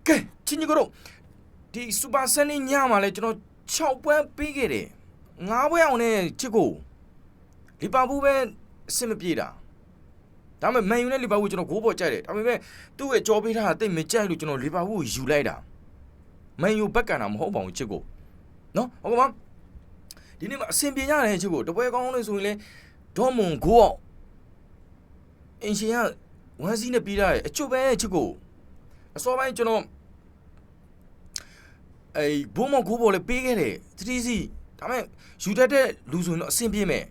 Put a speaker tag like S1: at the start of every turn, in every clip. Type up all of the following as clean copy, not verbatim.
S1: ကဲချင်းကြီးတို့ဒီစူပါဆန်နေညမှာလဲကျွန်တော်6ပွဲပေးခဲ့တယ်9ပွဲအောင်နဲ့ချစ်ကိုလီဗာပူးပဲအဆင်မပြေတာဒါပေမဲ့မန်ယူနဲ့လီဗာပူးကျွန်တော်ဂိုးပေါ်ကြိုက်တယ်ဒါပေမဲ့သူ့ရဲ့ကြောပေးထားတာတိတ်မကြိုက်လို့ကျွန်တော်လီဗာပူးကိုယူလိုက်တာမန်ယူဘက်ကန်တာမဟုတ်ပါဘူးချစ်ကိုနော်ဟုတ်ကဲ့ဒီနေ့မှာအဆင်ပြေရတယ်ချစ်ကိုတပွဲကောင်းလို့ဆိုရင်လဲဒေါ်မွန်ဂိုးအောင်အင်ရှင်ကဝမ်းစီးနဲ့ပြီးတာအချွတ်ပဲချစ်ကိုအစောပိုင်းကျွန်တော်ဘုံမဂိုးပေါ်လဲပေးခဲ့တယ်3စီဒါပေမဲ့ယူတတ်တဲ့လူဆိုရင်တော့အဆင်ပြေမယ်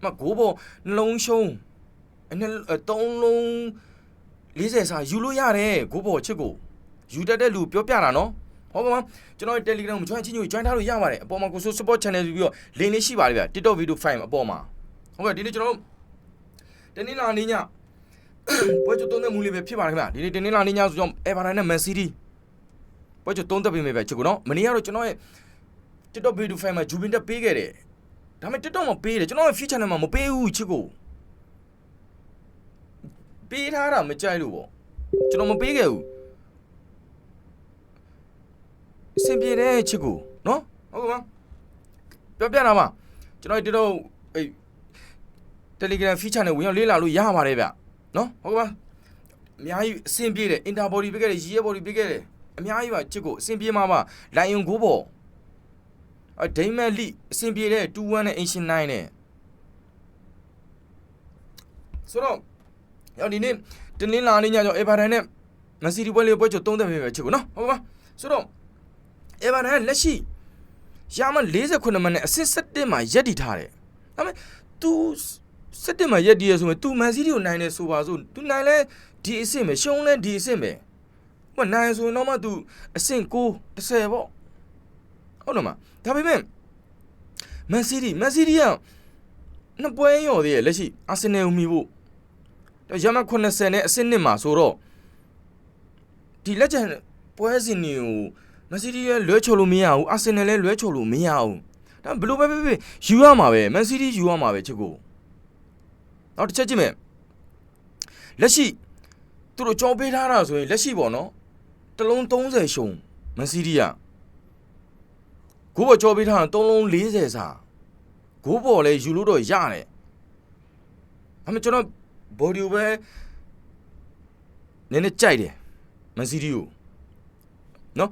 S1: မဂိုးပေါ်နှလုံးရှုံး3လုံး40စာယူလို့ရတယ်ဂိုးပေါ်ချစ်ကိုယူတတ်တဲ့လူပြောပြတာနော်ဟုတ်ပါမကျွန်တော် Telegram မှာ join ချင်းကြီး join ထားလို့ရပါတယ်အပေါ်မှာကိုဆို support channel ဆိုပြီးတော့ link လေးရှိပါတယ်ဗျ TikTok video file အပေါ်မှာဟုတ်ကဲ့ဒီနေ့ကျွန်တော်တနေ့လာနေညပွဲချုပ်သုံးတဲ့မူလေးပဲဖြစ်ပါတယ်ခင်ဗျဒီနေ့တနေ့လာနေညဆိုတော့ Everton နဲ့ Man City ပွဲချုပ်သုံးသက်ပေးမယ်ပဲချစ်ကိုနော်မနေ့ကတော့ကျွန်တော်ရဲ့ TikTok video file မှာ Jubin တက်ပေးခဲ့တယ်ဒါပေမဲ့ TikTok မှာပေးတယ်ကျွန်တော်ရဲ့ feed channel မှာမပေးဘူးချစ်ကိုပေးထားတာမကြိုက်လို့ပေါ့ကျွန်တော်မပေးခဲ့ဘူးအဆင်ပြေတယ်ချစ်ကိုနော်ဟုတ်ကဲ့ပါပြောပြတာပါကျွန်တော်တို့Telegram feed channel ဝင်ရောက်လေးလာလို့ရပါတယ်ဗျနော်ဟုတ်ကဲ့ပါအများကြီးအဆင်ပြေတယ် interbody ပေးခဲ့တယ် year body ပေးခဲ့တယ်အများကြီးပါချစ်ကိုအဆင်ပြေမှာပါ Lion ကိုပေါ့ဒိမန်လိအဆင်ပြေတဲ့2-1နဲ့ Ancient 9နဲ့ဆိုတော့ရောက်ဒီနေ့တင်းလင်းလာနေညကြောင့် Everton နဲ့ Man City ပွဲလေးပွဲချုပ်3သက်ပဲချစ်ကိုနော်ဟုတ်ကဲ့ပါဆိုတော့ Everton လက်ရှိရမ48မိနစ်နဲ့အဆင့်7မှာရက်တည်ထားတယ်ဒါပေမဲ့ तू 7မှာရက်တည်ရဆိုရင် तू Man City ကိုနိုင်တယ်ဆိုပါစို့ तू နိုင်လဲဒီအဆင့်ပဲရှုံးလဲဒီအဆင့်ပဲဟိုနိုင်ဆိုရင်တော့မှ तू အဆင့်9 10ပေါ့ဟုတ်တယ်မဒါပေမဲ့ Man City ကနှစ်ပွဲရော်သေးရဲ့လက်ရှိ Arsenal ကိုမီဖို့ရမ80နဲ့အဆင့်1မှာဆိုတော့ဒီလက်ကျန်ပွဲစဉ်တွေကို Man City ရဲ့လွဲချော်လို့မရဘူး Arsenal လည်းလွဲချော်လို့မရဘူးဒါဘယ်လိုပဲယူရမှာပဲ Man City ယူရမှာပဲချစ်ကိုနောက်တစ်ချက်ကြည့်မယ်လက်ရှိသူတို့ကြောပေးထားတာဆိုရင်လက်ရှိပေါ့နော်တလုံး30ရှုံ Man City ကဂိုးပေါ်ကြောပေးထားတာ3လုံး40စာဂိုးပေါ်လည်းယူလို့တော့ရတယ်ဒါပေမဲ့ကျွန်တော် body ပဲနည်းနည်းကြိုက်တယ် Man City ကိုနော်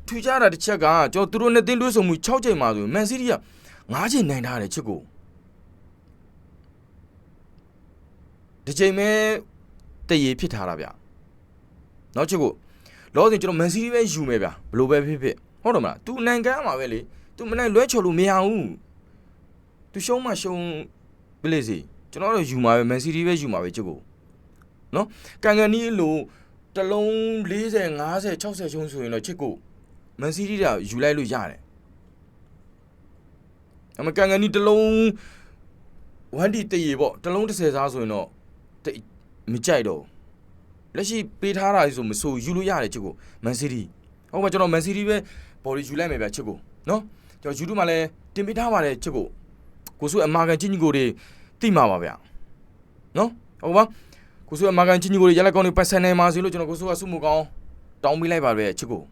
S1: ထူးခြားတာတစ်ချက်ကကျွန်တော်သူတို့နဲ့တင်းတွဲဆုံမှု6ချိန်မှာဆိုရင် Man City က9ချိန်နိုင်ထားတယ်ချစ်ကိုဒီချိန်မဲ့တရေဖြစ်ထားတာဗျနောက်ချစ်ကိုလောဆင်ကျွန်တော် Man City ပဲယူမယ်ဗျဘလို့ပဲဖြစ်ဟုတ်တယ်မလား तू နိုင်ကမ်းမှာပဲလေ तू မနိုင်လွဲချော်လို့မရဘူး तू ရှုံးမှရှုံးပလေစီကျွန်တော်တို့ယူမှာပဲ Man City ပဲယူမှာပဲချစ်ကိုနော်ကန်ကန်နီးလို့တလုံး40 50 60ရှုံးဆိုရင်တော့ချစ်ကို Man City ကယူလိုက်လို့ရတယ်အမကန်ကန်နီးတလုံး1D တရေပေါ့တလုံး30စားဆိုရင်တော့မကြိုက်တော့လက်ရှိပေးထားတာဆိုမဆိုယူလို့ရတယ်ချစ်ကို Man City ဟုတ်ပါကျွန်တော် Man City ပဲ body ယူလိုက်မယ်ဗျချစ်ကိုနော်ကျွန်တော် YouTube မှာလည်းတင်ပေးထားပါတယ်ချစ်ကိုစုအမာကန်ချင်းကြီးကိုတွေတိမှာပါဗျနော်ဟုတ်ပါကိုစုအမာကန်ချင်းကြီးကိုတွေရလက်ကောင်းတွေပတ်ဆန်နေမှာဆိုလို့ကျွန်တော်ကိုစုကစုမှုကောင်းတောင်းပေးလိုက်ပါပဲချစ်ကို